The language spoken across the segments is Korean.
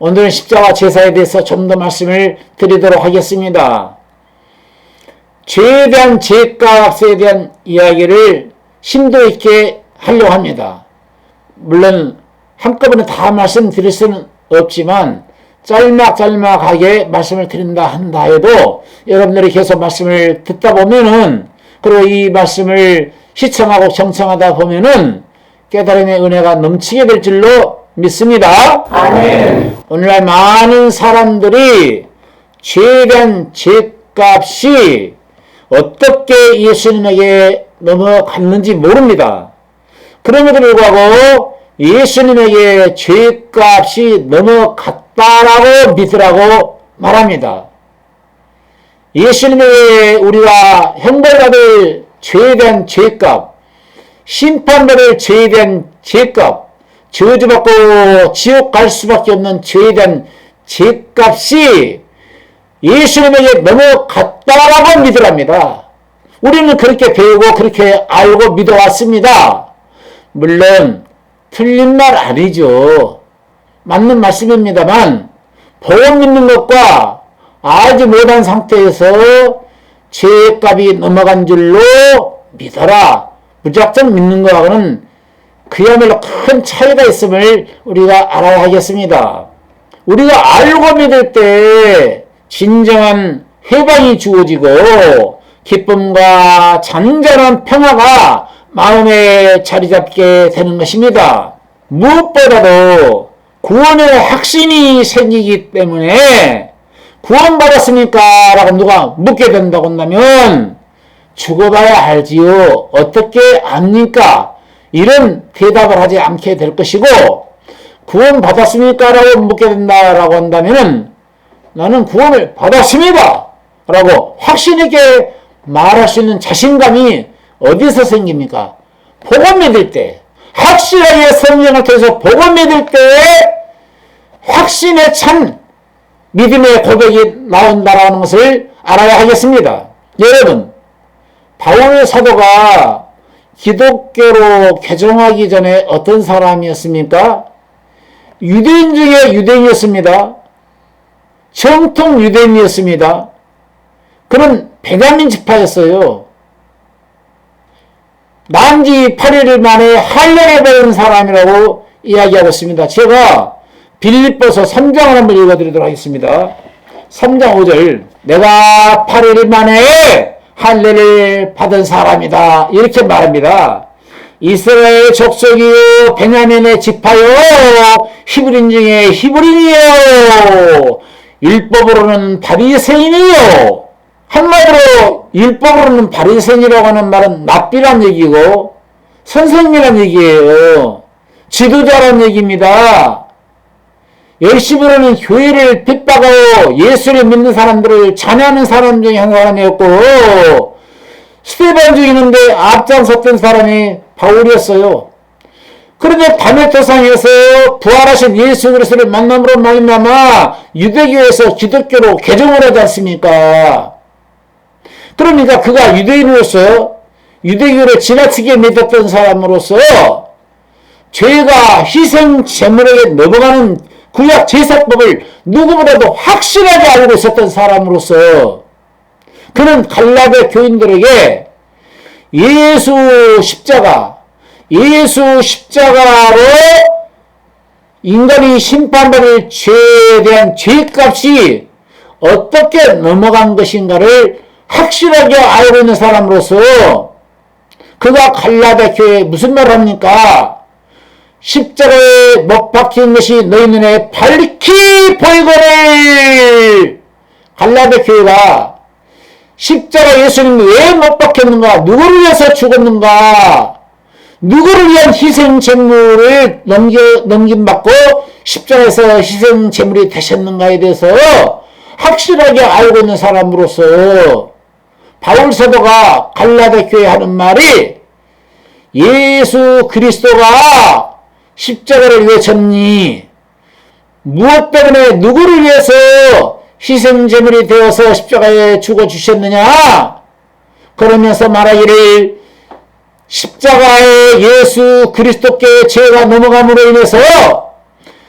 오늘은 십자가 제사에 대해서 좀 더 말씀을 드리도록 하겠습니다. 죄에 대한 죄값에 대한 이야기를 심도 있게 하려고 합니다. 물론 한꺼번에 다 말씀드릴 수는 없지만 짤막하게 말씀을 드린다 한다 해도 여러분들이 계속 말씀을 듣다 보면은, 그리고 이 말씀을 시청하고 경청하다 보면은 깨달음의 은혜가 넘치게 될 줄로 믿습니다. 아멘. 오늘날 많은 사람들이 죄에 대한 죄값이 어떻게 예수님에게 넘어갔는지 모릅니다. 그럼에도 불구하고 예수님에게 죄값이 넘어갔다라고 믿으라고 말합니다. 예수님에게 우리가 형벌받을 죄에 대한 죄값, 심판받을 죄에 대한 죄값, 저주받고 지옥 갈 수밖에 없는 죄에 대한 죄값이 예수님에게 넘어갔다라고 믿으랍니다. 우리는 그렇게 배우고 그렇게 알고 믿어왔습니다. 물론 틀린 말 아니죠. 맞는 말씀입니다만 복음 믿는 것과 알지 못한 상태에서 죄값이 넘어간 줄로 믿어라, 무작정 믿는 것하고는 그야말로 큰 차이가 있음을 우리가 알아야 하겠습니다. 우리가 알고 믿을 때 진정한 해방이 주어지고 기쁨과 잔잔한 평화가 마음에 자리 잡게 되는 것입니다. 무엇보다도 구원의 확신이 생기기 때문에 구원받았습니까? 라고 누가 묻게 된다고 한다면 죽어봐야 알지요, 어떻게 압니까? 이런 대답을 하지 않게 될 것이고, 구원받았습니까? 라고 묻게 된다라고 한다면 나는 구원을 받았습니다! 라고 확신있게 말할 수 있는 자신감이 어디서 생깁니까? 복음 믿을 때, 확실하게 성령을 통해서 복음 믿을 때 확신에 찬 믿음의 고백이 나온다라는 것을 알아야 하겠습니다. 여러분, 바울 사도가 기독교로 개종하기 전에 어떤 사람이었습니까? 유대인 중에 유대인이었습니다. 정통 유대인이었습니다. 그는 베냐민 지파였어요. 만지 8일 만에 할례를 받은 사람이라고 이야기하고 있습니다. 제가 빌립보서 3장을 한번 읽어드리도록 하겠습니다. 3장 5절, 내가 8일 만에 할례를 받은 사람이다, 이렇게 말합니다. 이스라엘 족속이요, 베냐민의 지파요, 히브리인 중에 히브리인이요, 율법으로는 바리새인이요. 한마디로 율법으로는 바리새인이라고 하는 말은 랍비란 얘기고 선생님이란 얘기예요. 지도자란 얘기입니다. 열심으로는 교회를 핍박하고 예수를 믿는 사람들을 잔해하는 사람 중에 한 사람이었고, 스테반 죽이는데 앞장섰던 사람이 바울이었어요. 그런데 다메토상에서 부활하신 예수 그리스도를 만남으로 말미암아 유대교에서 기독교로 개종을 하지 않습니까? 그러니까 그가 유대인으로서 유대교를 지나치게 믿었던 사람으로서 죄가 희생 제물에게 넘어가는 구약 제사법을 누구보다도 확실하게 알고 있었던 사람으로서 그는 갈라데 교인들에게 예수 십자가로 인간이 심판받을 죄에 대한 죄값이 어떻게 넘어간 것인가를 확실하게 알고 있는 사람으로서 그가 갈라데 교회에 무슨 말을 합니까? 십자가에 못 박힌 것이 너희 눈에 밝히 보이거늘. 갈라데 교회가 십자가 예수님 왜 못 박혔는가? 누구를 위해서 죽었는가? 누구를 위한 희생 제물을 넘김받고 십자가에서 희생 제물이 되셨는가에 대해서 확실하게 알고 있는 사람으로서 바울 사도가 갈라데 교회에 하는 말이, 예수 그리스도가 십자가를 왜 졌니? 무엇 때문에 누구를 위해서 희생 제물이 되어서 십자가에 죽어주셨느냐? 그러면서 말하기를, 십자가에 예수 그리스도께 죄가 넘어감으로 인해서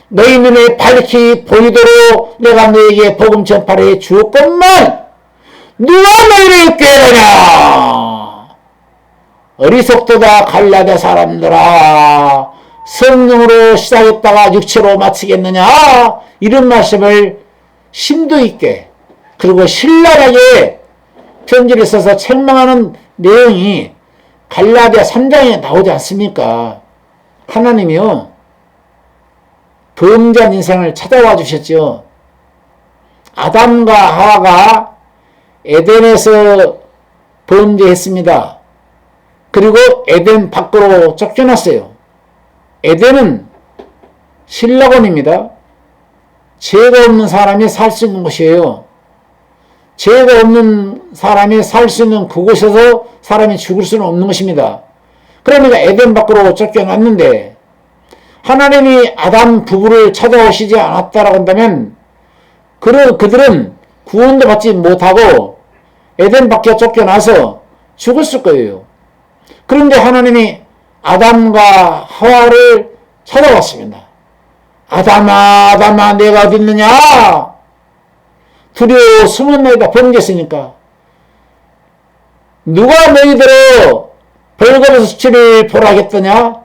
너희 눈에 밝히 보이도록 내가 너에게 복음 전파를 해 주었건만 누가 너희를 꾀하냐. 어리석도다 갈라데 사람들아, 성령으로 시작했다가 육체로 마치겠느냐. 이런 말씀을 심도 있게 그리고 신랄하게 편지를 써서 책망하는 내용이 갈라디아 3장에 나오지 않습니까? 하나님이요, 범죄한 인생을 찾아와 주셨죠. 아담과 하와가 에덴에서 범죄했습니다. 그리고 에덴 밖으로 쫓겨났어요. 에덴은 신라곤입니다. 죄가 없는 사람이 살 수 있는 곳이에요. 죄가 없는 사람이 살 수 있는 그곳에서 사람이 죽을 수는 없는 것입니다. 그러니까 에덴 밖으로 쫓겨났는데 하나님이 아담 부부를 찾아오시지 않았다라고 한다면 그들은 구원도 받지 못하고 에덴 밖에 쫓겨나서 죽었을 거예요. 그런데 하나님이 아담과 하와를 찾아왔습니다. 아담아, 아담아, 내가 어디 있느냐? 두려워 숨었나이다. 범죄했으니까. 누가 너희들을 벌거벗은 수치를 보라 하겠더냐?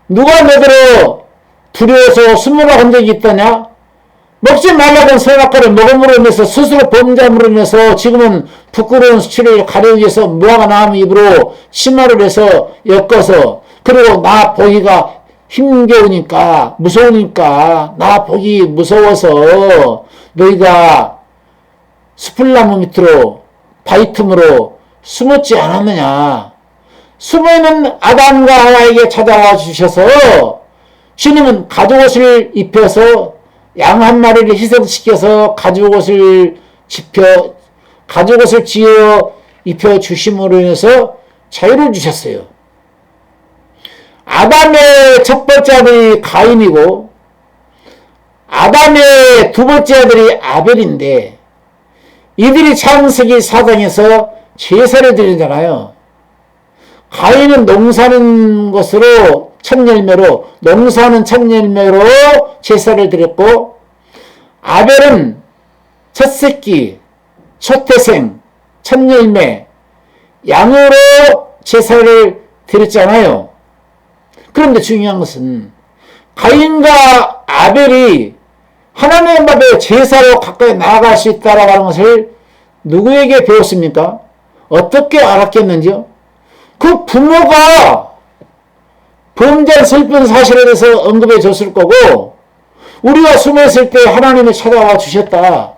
누가 너희들을 두려워서 숨으라 한 적이 있더냐? 먹지 말라던 선악과를 먹음으로 인해서 스스로 범죄함으로 인해서 지금은 부끄러운 수치를 가리기 위해서 무화과 나무 잎으로 치마를 해서 엮어서, 그리고 나 보기가 힘겨우니까 무서우니까 나 보기 무서워서 너희가 수풀나무 밑으로 바위 틈으로 숨었지 않았느냐. 숨어있는 아담과 하와에게 찾아와 주셔서 주님은 가죽옷을 입혀서 양 한 마리를 희생시켜서 가죽옷을 지어 입혀 주심으로 인해서 자유를 주셨어요. 아담의 첫 번째 아들이 가인이고 아담의 두 번째 아들이 아벨인데, 이들이 창세기 4장에서 제사를 드리잖아요. 가인은 농사하는 것으로 농사하는 첫 열매로 제사를 드렸고, 아벨은 첫 새끼, 초태생, 첫 열매, 양으로 제사를 드렸잖아요. 그런데 중요한 것은 가인과 아벨이 하나님 앞에 제사로 가까이 나아갈 수 있다라고 하는 것을 누구에게 배웠습니까? 어떻게 알았겠는지요? 그 부모가 범죄한 슬픈 사실에 대해서 언급해 줬을 거고, 우리가 숨었을 때 하나님이 찾아와 주셨다.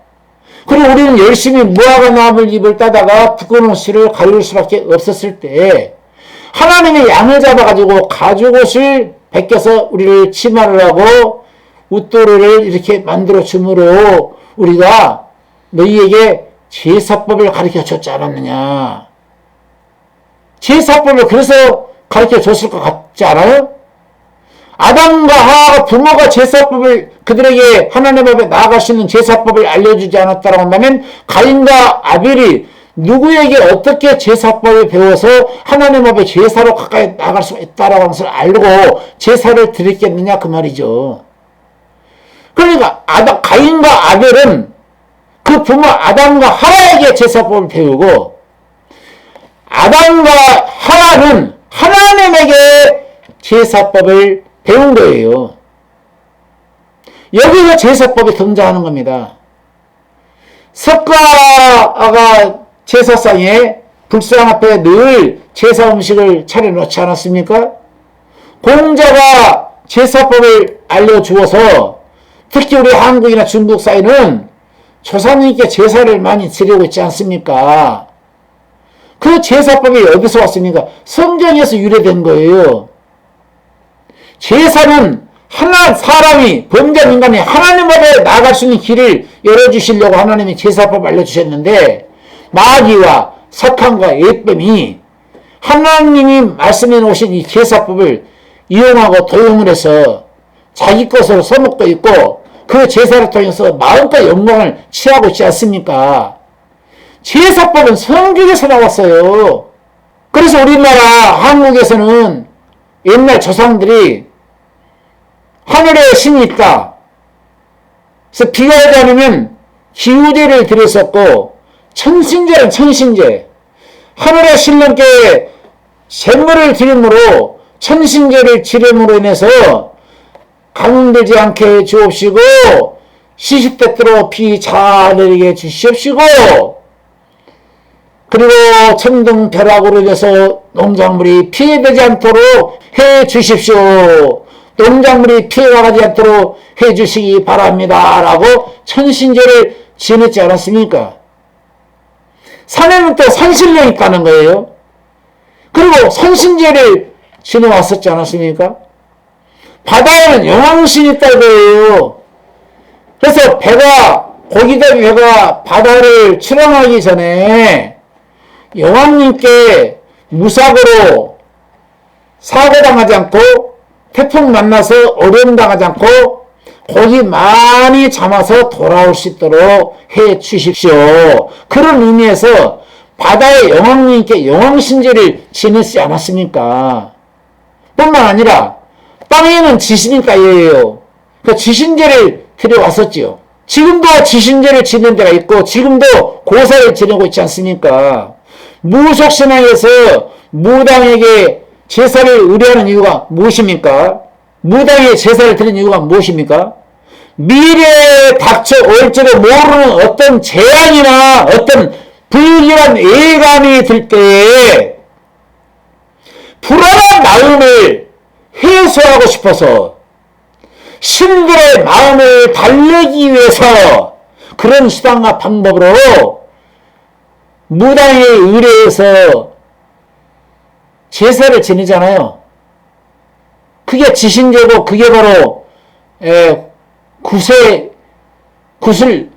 그리고 우리는 열심히 무화과 나무를 잎을 따다가 부끄러운 씨를 가릴 수밖에 없었을 때 하나님이 양을 잡아가지고 가죽옷을 벗겨서 우리를 치마를 하고 웃도리를 이렇게 만들어 주므로 우리가 너희에게 제사법을 가르쳐 줬지 않았느냐. 제사법을 그래서 가르쳐 줬을 것 같지 않아요? 아담과 하와가 부모가 제사법을 그들에게 하나님 앞에 나아갈 수 있는 제사법을 알려주지 않았다고 한다면 가인과 아벨이 누구에게 어떻게 제사법을 배워서 하나님 앞에 제사로 가까이 나아갈 수 있다라고 하는 것을 알고 제사를 드렸겠느냐 그 말이죠. 그러니까 가인과 아벨은 그 부모 아담과 하와에게 제사법을 배우고, 아담과 하와는 하나님에게 제사법을 배운 거예요. 여기서 제사법이 등장하는 겁니다. 석가가 제사상에 불상 앞에 늘 제사 음식을 차려놓지 않았습니까? 공자가 제사법을 알려주어서 특히 우리 한국이나 중국 사이는 조상님께 제사를 많이 드리고 있지 않습니까? 그 제사법이 어디서 왔습니까? 성경에서 유래된 거예요. 제사는 사람이, 범죄한 인간이 하나님 앞에 나아갈 수 있는 길을 열어주시려고 하나님이 제사법을 알려주셨는데, 마귀와 사탄과 예뱀이 하나님이 말씀해 놓으신 이 제사법을 이용하고 도용을 해서 자기 것으로 써먹고 있고, 그 제사를 통해서 마음과 영광을 취하고 있지 않습니까? 제사법은 성경에서 나왔어요. 그래서 우리나라 한국에서는 옛날 조상들이 하늘에 신이 있다. 그래서 비가 오지 않으면 기우제를 드렸었고, 천신제는 천신제. 하늘의 신령께 샘물을 드림으로 천신제를 지름으로 인해서 가뭄들지 않게 주옵시고 시시때때로 비 잘 내리게 주시옵시고, 그리고 천둥 벼락으로 인해서 농작물이 피해되지 않도록 해 주십시오. 농작물이 피해가지 않도록 해 주시기 바랍니다. 라고 천신제를 지냈지 않았습니까? 산에는 또 산신령이 있다는 거예요. 그리고 산신제를 지내왔었지 않았습니까? 바다에는 영왕신이 있다고 해요. 그래서 고기들 배가 바다를 출항하기 전에 여왕님께 무사고로 사고당하지 않고 태풍 만나서 어려움 당하지 않고 고기 많이 잡아서 돌아올 수 있도록 해 주십시오. 그런 의미에서 바다의 여왕님께 여왕신제를 지냈지 않았습니까? 뿐만 아니라 땅에는 지신이 깔려요. 그 지신제를 드려왔었지요. 지금도 지신제를 지는 데가 있고 지금도 고사를 지내고 있지 않습니까? 무속신앙에서 무당에게 제사를 의뢰하는 이유가 무엇입니까? 무당에게 제사를 드리는 이유가 무엇입니까? 미래에 닥쳐 올지도 모르는 어떤 재앙이나 어떤 불길한 예감이 들 때에 불안한 마음을 해소하고 싶어서 신들의 마음을 달래기 위해서 그런 수단과 방법으로 무당에 의뢰해서 제사를 지내잖아요. 그게 지신제고 그게 바로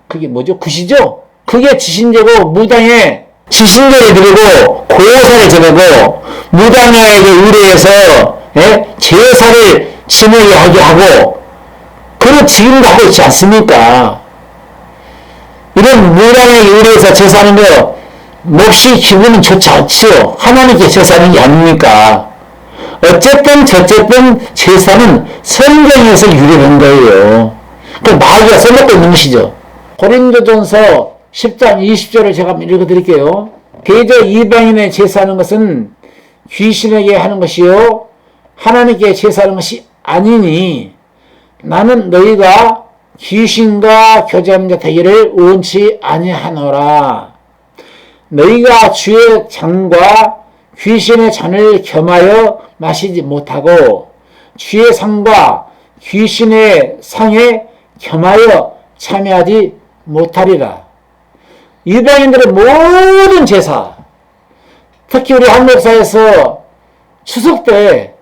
그게 뭐죠? 굿이죠? 그게 지신제고 무당에 지신제를 드리고 고사를 지내고 무당에게 의뢰해서 제사를 지내게 하게 하고 그런 지금도 하고 있지 않습니까? 이런 무당에 의뢰해서 제사하는 거 몹시 기분은 좋지 않지요. 하나님께 제사하는 게 아닙니까? 어쨌든 제사는 성경에서 유래된 거예요. 그 마귀가 써먹고 있는 것이죠. 고린도전서 10장 20절을 제가 읽어드릴게요. 대저 이방인의 제사하는 것은 귀신에게 하는 것이요 하나님께 제사하는 것이 아니니 나는 너희가 귀신과 교제하는 자 되기를 원치 아니하노라. 너희가 주의 잔과 귀신의 잔을 겸하여 마시지 못하고 주의 상과 귀신의 상에 겸하여 참여하지 못하리라. 이방인들의 모든 제사, 특히 우리 한국사에서 추석 때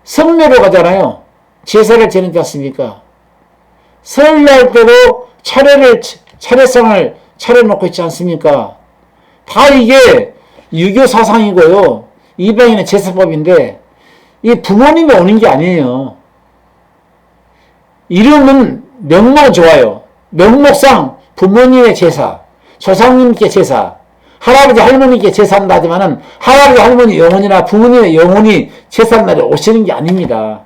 성례로 가잖아요. 제사를 지내지 않습니까? 설날 때도 차례상을 차려놓고 있지 않습니까? 다 이게 유교 사상이고요. 이방인의 제사법인데 이 부모님이 오는 게 아니에요. 이름은 명목은 좋아요. 명목상 부모님의 제사, 조상님께 제사, 할아버지 할머니께 제사한다 하지만은 할아버지 할머니 영혼이나 부모님의 영혼이 제사한 날에 오시는 게 아닙니다.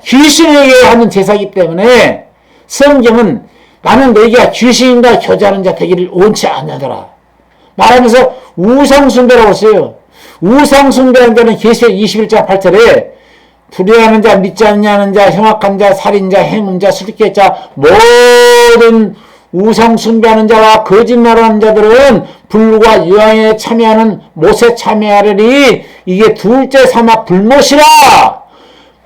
귀신에게 하는 제사이기 때문에 성경은 나는 너희가 귀신과 교제하는 자 되기를 원치 않냐더라 말하면서 우상숭배라고 했어요. 우상숭배하는 자는 계시록 21장 8절에 불의하는 자, 믿지 않냐는 자, 흉악한 자, 살인자, 행음자, 술객자, 모든 우상숭배하는 자와 거짓말하는 자들은 불과 유황에 참여하는 못에 참여하리니 이게 둘째 사막 불못이라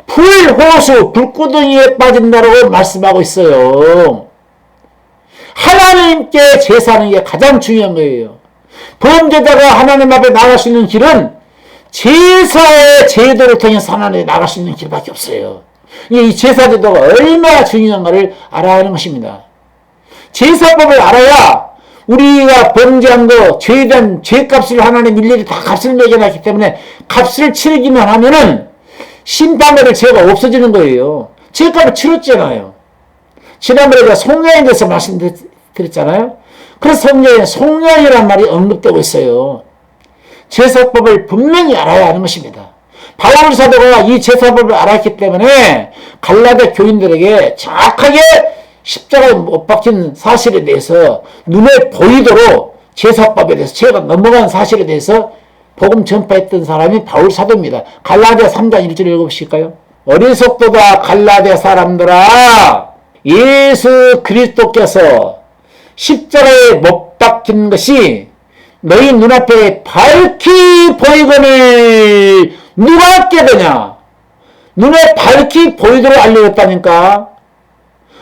불호수 불구덩이에 빠진다라고 말씀하고 있어요. 하나님께 제사하는 게 가장 중요한 거예요. 범죄자가 하나님 앞에 나갈 수 있는 길은 제사의 제도를 통해서 하나님에 나갈 수 있는 길밖에 없어요. 이 제사 제도가 얼마나 중요한가를 알아야 하는 것입니다. 제사법을 알아야 우리가 범죄한 거, 죄에 대한 죄값을 하나님 일일이 다 값을 매겨놨기 때문에 값을 치르기만 하면은 심판받을 죄가 없어지는 거예요. 죄값을 치렀잖아요. 지난번에 제가 송량에 대해서 말씀드렸잖아요. 그래서 성경에 송량이라는 말이 언급되고 있어요. 제사법을 분명히 알아야 하는 것입니다. 바울 사도가 이 제사법을 알았기 때문에 갈라디아 교인들에게 정확하게 십자가에 못 박힌 사실에 대해서 눈에 보이도록 제사법에 대해서 제가 넘어간 사실에 대해서 복음 전파했던 사람이 바울 사도입니다. 갈라디아 3장 1절 읽어보실까요? 어리석도다 갈라디아 사람들아, 예수 그리스도께서 십자가에 못 박힌 것이 너희 눈앞에 밝히 보이거늘 누가 깨더냐? 눈에 밝히 보이도록 알려줬다니까.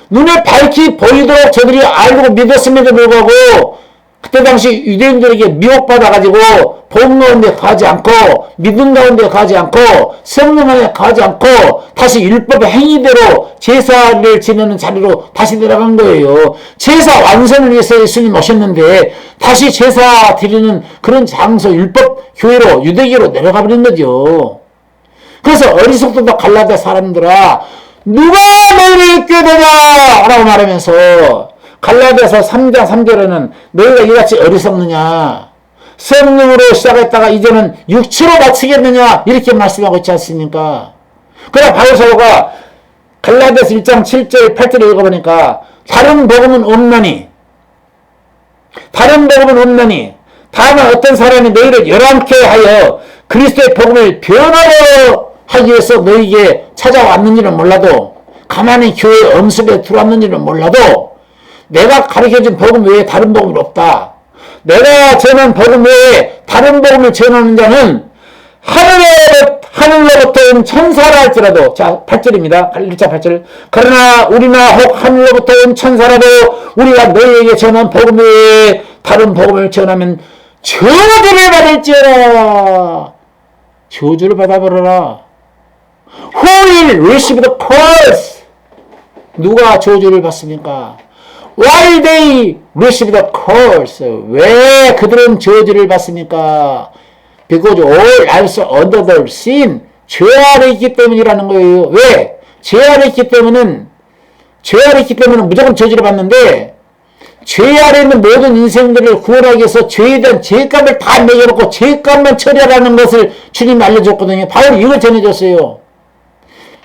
눈에 밝히 보이도록 저들이 알고 믿었음에도 불구하고 그때 당시 유대인들에게 미혹받아가지고 복음 가운데 가지 않고 믿음 가운데 가지 않고 성령 안에 가지 않고 다시 율법의 행위대로 제사를 지내는 자리로 다시 내려간 거예요. 제사 완성을 위해서 예수님 오셨는데 다시 제사 드리는 그런 장소 율법 교회로 유대교로 내려가 버린 거죠. 그래서 어리석도다 갈라디아 사람들아, 누가 너희를 꾀되냐 라고 말하면서 갈라디아서 3장 3절에는 너희가 이같이 어리석느냐, 성령으로 시작했다가 이제는 육체로 마치겠느냐 이렇게 말씀하고 있지 않습니까? 그러나 바울 사도가 갈라디아서 1장 7절 8절을 읽어보니까 다른 복음은 없나니 다만 어떤 사람이 너희를 열람케 하여 그리스도의 복음을 변화로 하기 위해서 너희에게 찾아왔는지는 몰라도, 가만히 교회의 엄습에 들어왔는지는 몰라도 내가 가르쳐준 복음 외에 다른 복음이 없다. 내가 전한 복음 외에 다른 복음을 전하는 자는 하늘로부터 온 천사라 할지라도, 자 8절입니다. 1장 8절. 그러나 우리나 혹 하늘로부터 온 천사라도 우리가 너희에게 전한 복음 외에 다른 복음을 전하면 저주를 받을지어라. 저주를 받아버려라. Who will receive the curse? 누가 저주를 받습니까? Why they receive the curse? 왜 그들은 저주를 받습니까? Because all lives under the sin. 죄 아래 있기 때문이라는 거예요. 왜? 죄 아래 있기 때문은 무조건 저주를 받는데, 죄 아래 있는 모든 인생들을 구원하기 위해서 죄에 대한 죄값을 다 매겨놓고 죄값만 처리하라는 것을 주님이 알려줬거든요. 바울이 이걸 전해줬어요.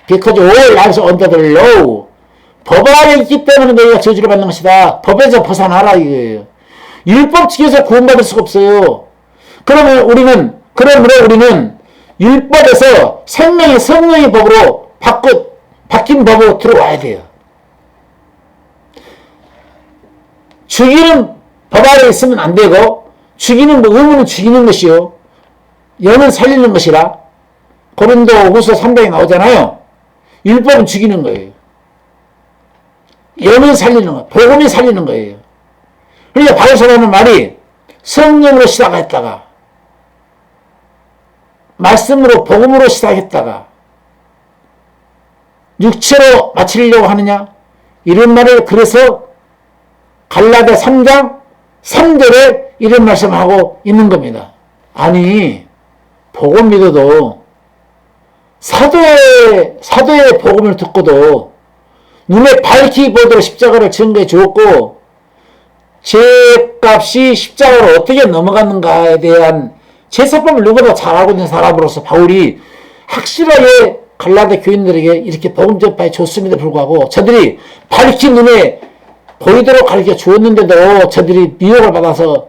Because all lives under the law. 법 아래 있기 때문에 너희가 저주를 받는 것이다. 법에서 벗어나라 이거예요. 율법 지켜서 구원받을 수가 없어요. 그러므로 우리는 율법에서 생명의 성령의 법으로 바뀐 법으로 들어와야 돼요. 죽이는 법 아래 있으면 안 되고, 죽이는 의무는 죽이는 것이요, 영은 살리는 것이라 고린도후서 3장에 나오잖아요. 율법은 죽이는 거예요. 영은 살리는 거예요. 복음이 살리는 거예요. 그러니까 바울사도는 말이 성령으로 시작했다가 말씀으로 복음으로 시작했다가 육체로 마치려고 하느냐, 이런 말을 그래서 갈라디아 3장 3절에 이런 말씀을 하고 있는 겁니다. 아니, 복음 믿어도 사도의 복음을 듣고도 눈에 밝히 보도록 십자가를 증거해 주었고, 죄값이 십자가로 어떻게 넘어갔는가에 대한 제사법을 누구보다 잘 알고 있는 사람으로서 바울이 확실하게 갈라디아 교인들에게 이렇게 복음 전파해 줬음에도 불구하고 저들이 밝히 눈에 보이도록 가르쳐 주었는데도 저들이 미혹을 받아서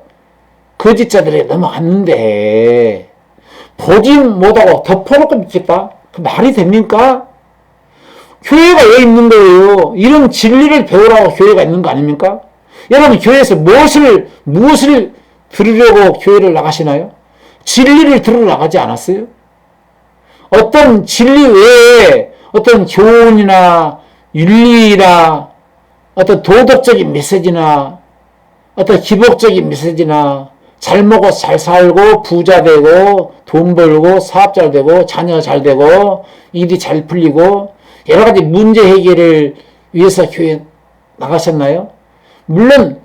거짓자들에게 넘어갔는데, 보지 못하고 덮어놓고 믿겠다? 그 말이 됩니까? 교회가 왜 있는 거예요? 이런 진리를 배우라고 교회가 있는 거 아닙니까? 여러분, 교회에서 무엇을 들으려고 교회를 나가시나요? 진리를 들으러 나가지 않았어요? 어떤 진리 외에 어떤 교훈이나 윤리나 어떤 도덕적인 메시지나 어떤 기복적인 메시지나 잘 먹고 잘 살고 부자 되고 돈 벌고 사업 잘 되고 자녀 잘 되고 일이 잘 풀리고 여러 가지 문제 해결을 위해서 교회에 나가셨나요? 물론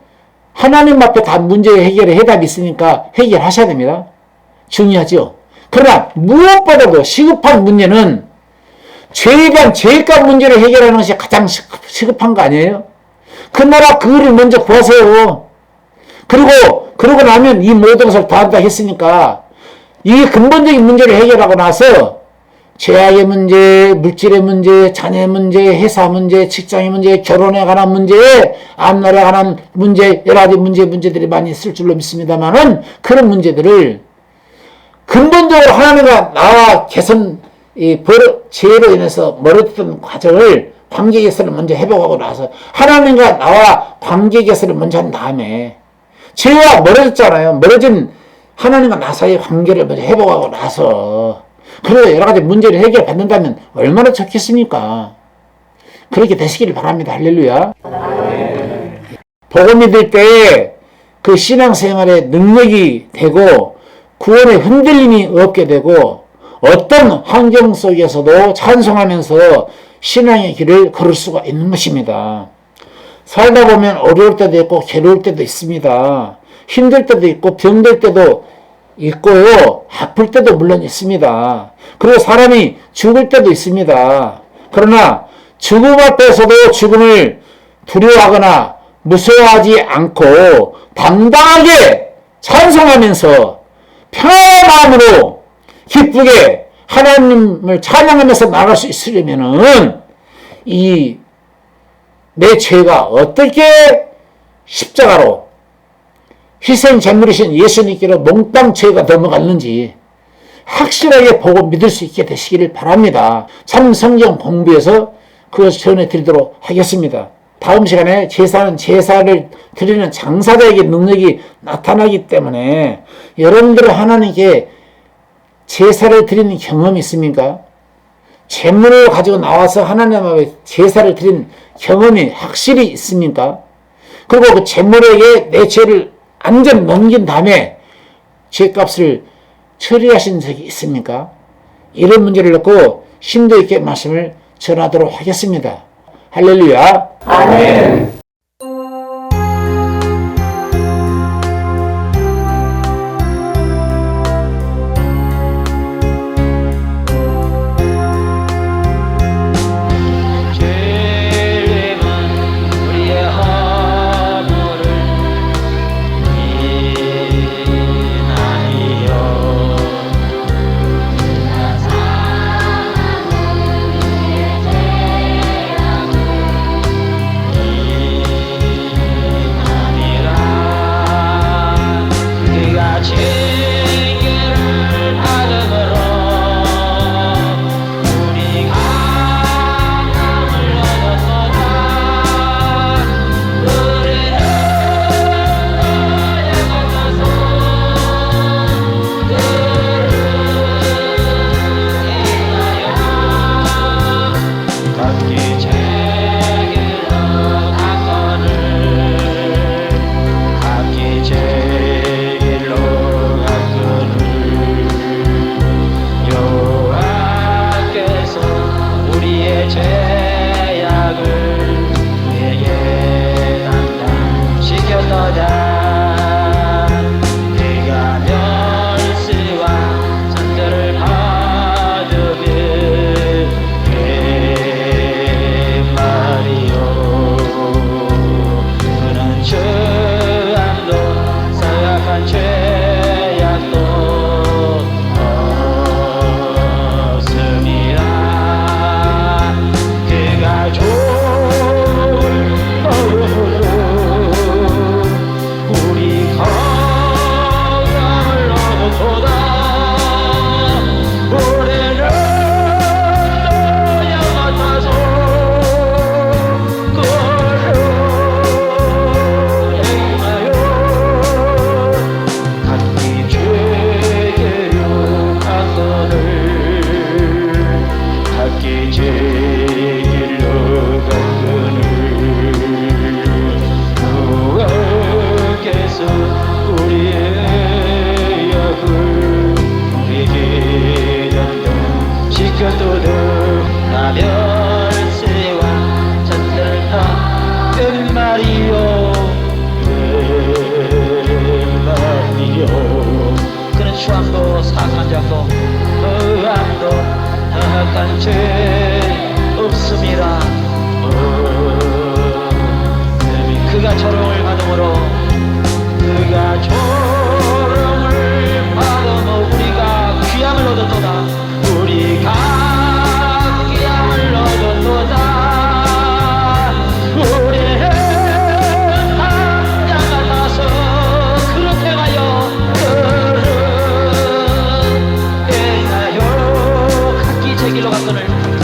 하나님 앞에 다 문제 해결의 해답이 있으니까 해결하셔야 됩니다. 중요하죠. 그러나 무엇보다도 시급한 문제는 죄에 대한 죄값 문제를 해결하는 것이 가장 시급한 거 아니에요? 그 나라 그거를 먼저 구하세요. 그러고 나면 이 모든 것을 다 한다 했으니까 이 근본적인 문제를 해결하고 나서 죄악의 문제, 물질의 문제, 자녀의 문제, 회사 문제, 직장의 문제, 결혼에 관한 문제, 앞날에 관한 문제, 여러 가지 문제들이 많이 있을 줄로 믿습니다만은 그런 문제들을 근본적으로 하나님과 나와 개선, 죄로 인해서 멀어졌던 과정을 관계 개선을 먼저 회복하고 나서 하나님과 나와 관계 개선을 먼저 한 다음에 죄와 멀어졌잖아요. 멀어진 하나님과 나 사이의 관계를 먼저 회복하고 나서 그래서 여러 가지 문제를 해결받는다면 얼마나 좋겠습니까? 그렇게 되시기를 바랍니다. 할렐루야. 복음 믿을 때 그 신앙생활에 능력이 되고 구원의 흔들림이 없게 되고 어떤 환경 속에서도 찬송하면서 신앙의 길을 걸을 수가 있는 것입니다. 살다 보면 어려울 때도 있고 괴로울 때도 있습니다. 힘들 때도 있고 병들 때도 있고요. 아플 때도 물론 있습니다. 그리고 사람이 죽을 때도 있습니다. 그러나 죽음 앞에서도 죽음을 두려워하거나 무서워하지 않고 당당하게 찬송하면서 편안한 마음으로 기쁘게 하나님을 찬양하면서 나갈 수 있으려면은 내 죄가 어떻게 십자가로 희생 제물이신 예수님께로 몽땅 죄가 넘어갔는지 확실하게 보고 믿을 수 있게 되시기를 바랍니다. 참 성경 공부해서 그것을 전해드리도록 하겠습니다. 다음 시간에 제사를 드리는 장사자에게 능력이 나타나기 때문에 여러분들은 하나님께 제사를 드리는 경험이 있습니까? 제물을 가지고 나와서 하나님 앞에 제사를 드린 경험이 확실히 있습니까? 그리고 그 제물에게 내 죄를 완전 넘긴 다음에 죄값을 처리하신 적이 있습니까? 이런 문제를 놓고 심도 있게 말씀을 전하도록 하겠습니다. 할렐루야. 아멘. 추함도 사악한 자도 무함도 흠악한 죄 없음이라. 그가 조롱을 받음으로 그가 조롱을 받음으로 우리가 귀함을 얻었도다. 우리가 길로 갔거늘